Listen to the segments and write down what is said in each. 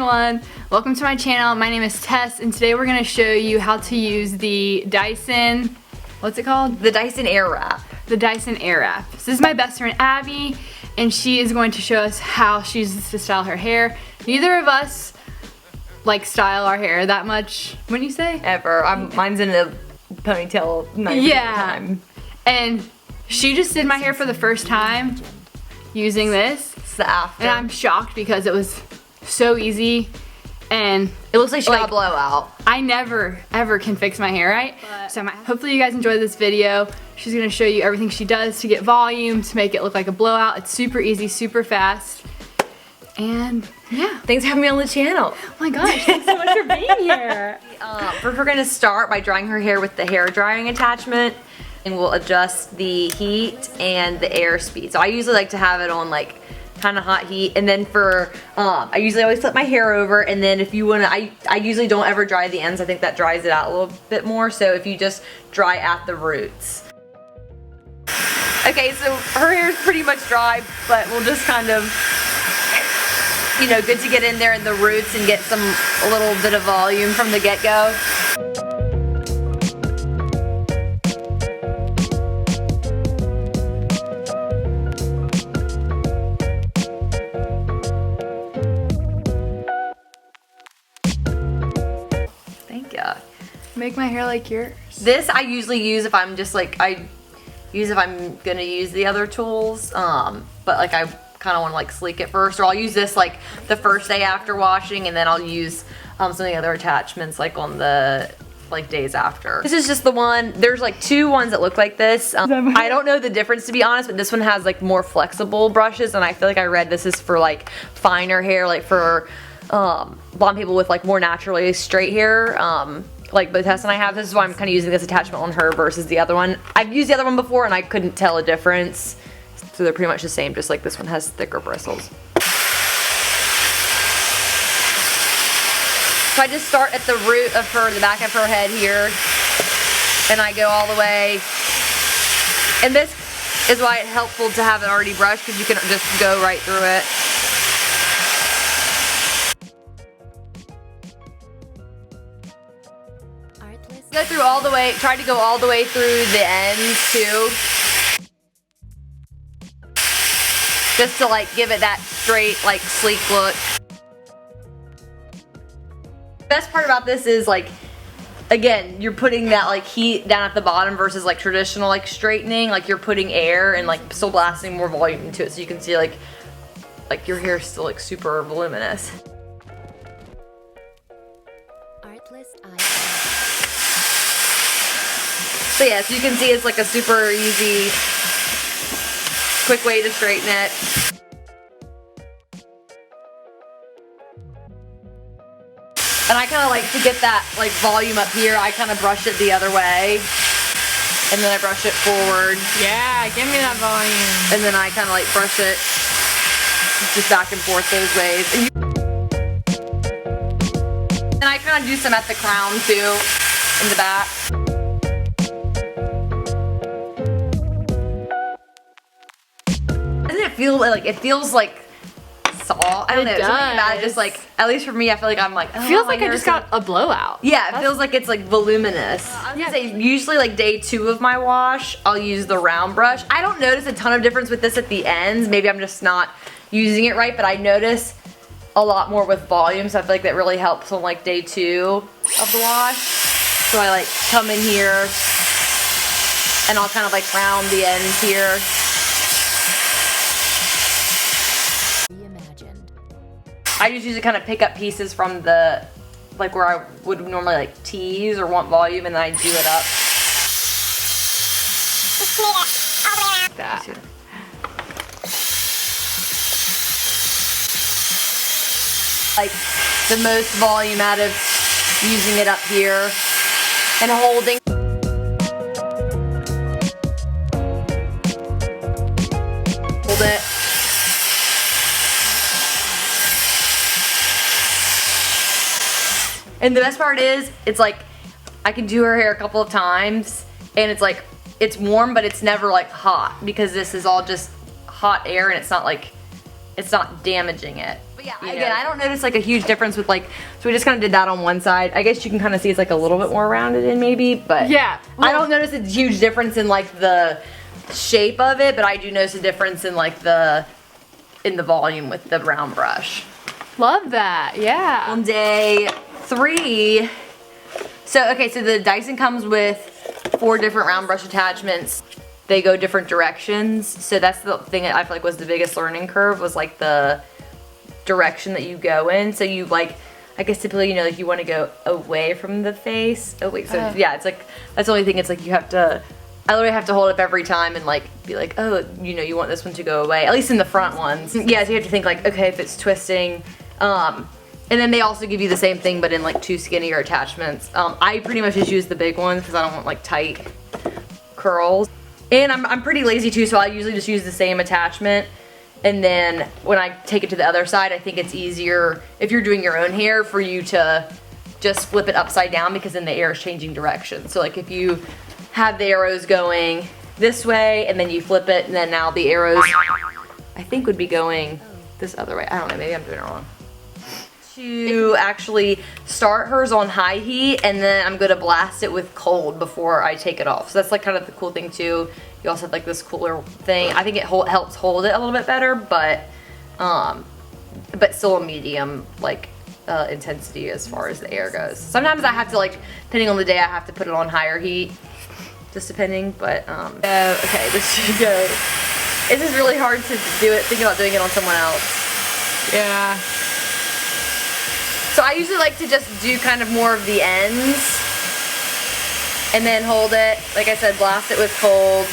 everyone, welcome to my channel. My name is Tess and today we're going to show you how to use the Dyson, what's it called? The Dyson Airwrap. The Dyson Airwrap. So this is my best friend Abby and she is going to show us how she uses to style her hair. Neither of us like style our hair that much, wouldn't you say? Ever. Mine's in a ponytail 90% of the time. And she just did my hair for the first time using this. It's the after. And I'm shocked because it was so easy and it looks like she got a blowout. I never ever can fix my hair right. So hopefully you guys enjoy this video. She's gonna show you everything she does to get volume, to make it look like a blowout. It's super easy, super fast. And yeah. Thanks for having me on the channel. Oh my gosh, thanks so much for being here. We're gonna start by drying her hair with the hair drying attachment, and we'll adjust the heat and the air speed. So I usually like to have it on like kind of hot heat, and then for I usually always flip my hair over, and then if you want to, I usually don't ever dry the ends. I think that dries it out a little bit more. So if you just dry at the roots. Okay, so her hair is pretty much dry, but we'll just kind of, you know, good to get in there in the roots and get a little bit of volume from the get-go. Make my hair like yours. This I usually use if I'm just like, if I'm gonna use the other tools, but like I kind of want to like sleek it first, or I'll use this like the first day after washing, and then I'll use some of the other attachments like on the days after. This is just the one. There's like two ones that look like this. I don't know the difference to be honest, but this one has like more flexible brushes, and I feel like I read this is for like finer hair, like for blonde people with like more naturally straight hair. Like the Tess and I have. This is why I'm kind of using this attachment on her versus the other one. I've used the other one before and I couldn't tell a difference. So they're pretty much the same, just like this one has thicker bristles. So I just start at the root of the back of her head here, and I go all the way. And this is why it's helpful to have it already brushed, because you can just go right through it. Go through all the way, try to go all the way through the ends too. Just to like give it that straight, like sleek look. The best part about this is like, again, you're putting that like heat down at the bottom versus like traditional like straightening. Like you're putting air and like still blasting more volume into it, so you can see like your hair is still like super voluminous. So yeah, so you can see it's like a super easy, quick way to straighten it. And I kind of like to get that like volume up here, I kind of brush it the other way. And then I brush it forward. Yeah, give me that volume. And then I kind of like brush it just back and forth those ways. And I kind of do some at the crown too, in the back. Feel like it feels like soft. I don't know. Something about it, just like, at least for me, I feel like I'm like, oh, feels like I just got a blowout. Yeah, it feels like it's like voluminous. I was gonna say, usually like day 2 of my wash, I'll use the round brush. I don't notice a ton of difference with this at the ends. Maybe I'm just not using it right, but I notice a lot more with volume, so I feel like that really helps on like day 2 of the wash. So I like come in here and I'll kind of like round the ends here. I just usually kind of pick up pieces from the, like where I would normally like tease or want volume, and then I do it up. Like that. Like the most volume out of using it up here and holding. Hold it. And the best part is, it's like, I can do her hair a couple of times, and it's like, it's warm, but it's never like hot, because this is all just hot air, and it's not like, it's not damaging it. But yeah, again, I don't notice like a huge difference with like, so we just kind of did that on one side. I guess you can kind of see it's like a little bit more rounded in maybe, but yeah, I don't notice a huge difference in like the shape of it, but I do notice a difference in like the volume with the round brush. Love that, yeah. On day 3, so the Dyson comes with 4 different round brush attachments. They go different directions, so that's the thing that I feel like was the biggest learning curve, was like the direction that you go in. So you like, I guess typically, you know, like you want to go away from the face. Oh wait, so yeah, it's like, that's the only thing, it's like you have to, I literally have to hold up every time and like be like, oh, you know, you want this one to go away, at least in the front ones. Yeah, so you have to think like, okay, if it's twisting, and then they also give you the same thing but in like 2 skinnier attachments. I pretty much just use the big ones because I don't want like tight curls. And I'm pretty lazy too, so I usually just use the same attachment. And then when I take it to the other side, I think it's easier if you're doing your own hair for you to just flip it upside down, because then the air is changing direction. So like if you have the arrows going this way and then you flip it, and then now the arrows I think would be going this other way. I don't know, maybe I'm doing it wrong. To actually start hers on high heat, and then I'm gonna blast it with cold before I take it off. So that's like kind of the cool thing too. You also have like this cooler thing. I think it helps hold it a little bit better, but still a medium like intensity as far as the air goes. Sometimes I have to, like, depending on the day, I have to put it on higher heat, just depending. But okay, this should go. It's just really hard to do it. Think about doing it on someone else. Yeah. So I usually like to just do kind of more of the ends and then hold it, like I said, blast it with cold,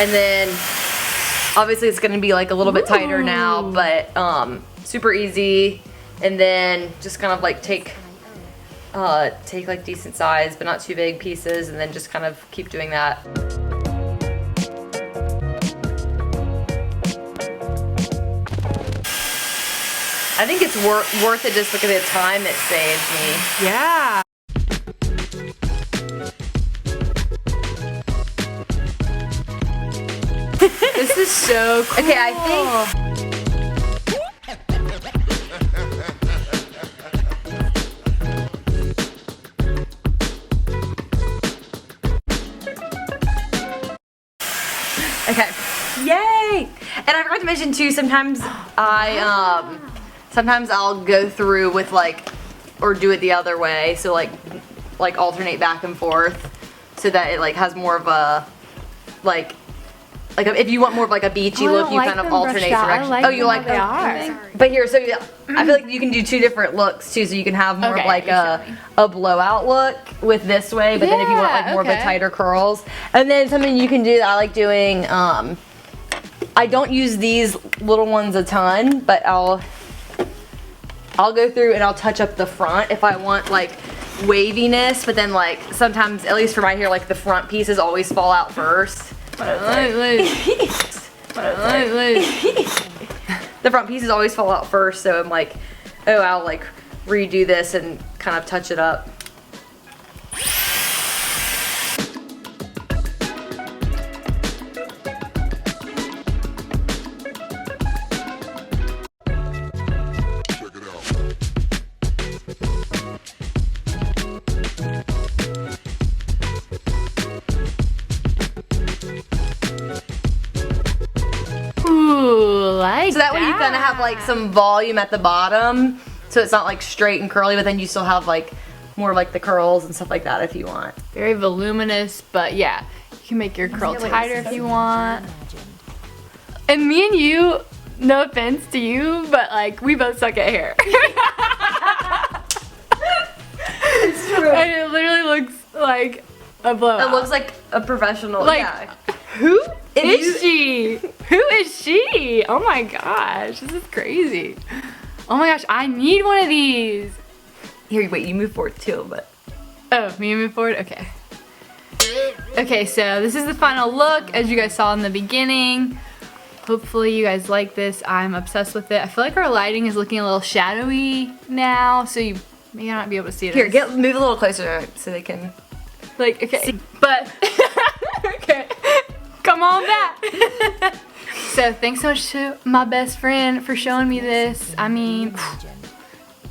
and then obviously it's gonna be like a little bit tighter now, but super easy. And then just kind of like take like decent size but not too big pieces, and then just kind of keep doing that. I think it's worth it just look at the time it saves me. Yeah. This is so cool. Okay, I think. Okay. Yay! And I forgot to mention too, sometimes I'll go through with like, or do it the other way, so like alternate back and forth, so that it like has more of a like if you want more of like a beachy look, you kind of alternate direction. Oh, you like them? They are. But here, so I feel like you can do 2 different looks too, so you can have more of like a blowout look with this way, but then if you want like more of a tighter curls, and then something you can do that I like doing. I don't use these little ones a ton, but I'll go through and I'll touch up the front if I want like waviness, but then like sometimes, at least for my hair, like the front pieces always fall out first. The front pieces always fall out first, so I'm like, oh, I'll like redo this and kind of touch it up. So that way you kind of have like some volume at the bottom, so it's not like straight and curly, but then you still have like more like the curls and stuff like that if you want. Very voluminous, but yeah, you can make your curl tighter if you want. And me and you, no offense to you, but like we both suck at hair. It's true. And it literally looks like a blowout. It looks like a professional. Like, yeah. Who is she? Who is she? Oh my gosh, this is crazy. Oh my gosh, I need one of these. Here, wait, you move forward too, but. Oh, me move forward? Okay. Okay, so this is the final look, as you guys saw in the beginning. Hopefully you guys like this. I'm obsessed with it. I feel like our lighting is looking a little shadowy now, so you may not be able to see it. Here, move a little closer so they can. Like, okay, but, okay. Come come on back. So thanks so much to my best friend for showing me this. I mean,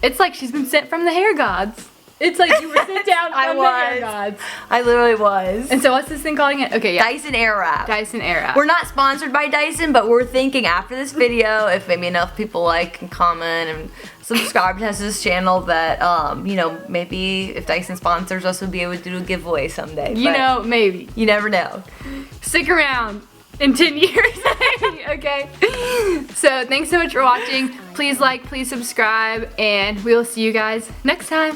it's like she's been sent from the hair gods. It's like you were sent down from the hair gods. I literally was. And so what's this thing calling it? Okay, yeah. Dyson Airwrap. Dyson Airwrap. We're not sponsored by Dyson, but we're thinking after this video, if maybe enough people like and comment and subscribe to this channel, that you know, maybe if Dyson sponsors us, we'll be able to do a giveaway someday. You know, maybe. You never know. Stick around in 10 years. Okay. So thanks so much for watching. Please like, please subscribe, and we will see you guys next time.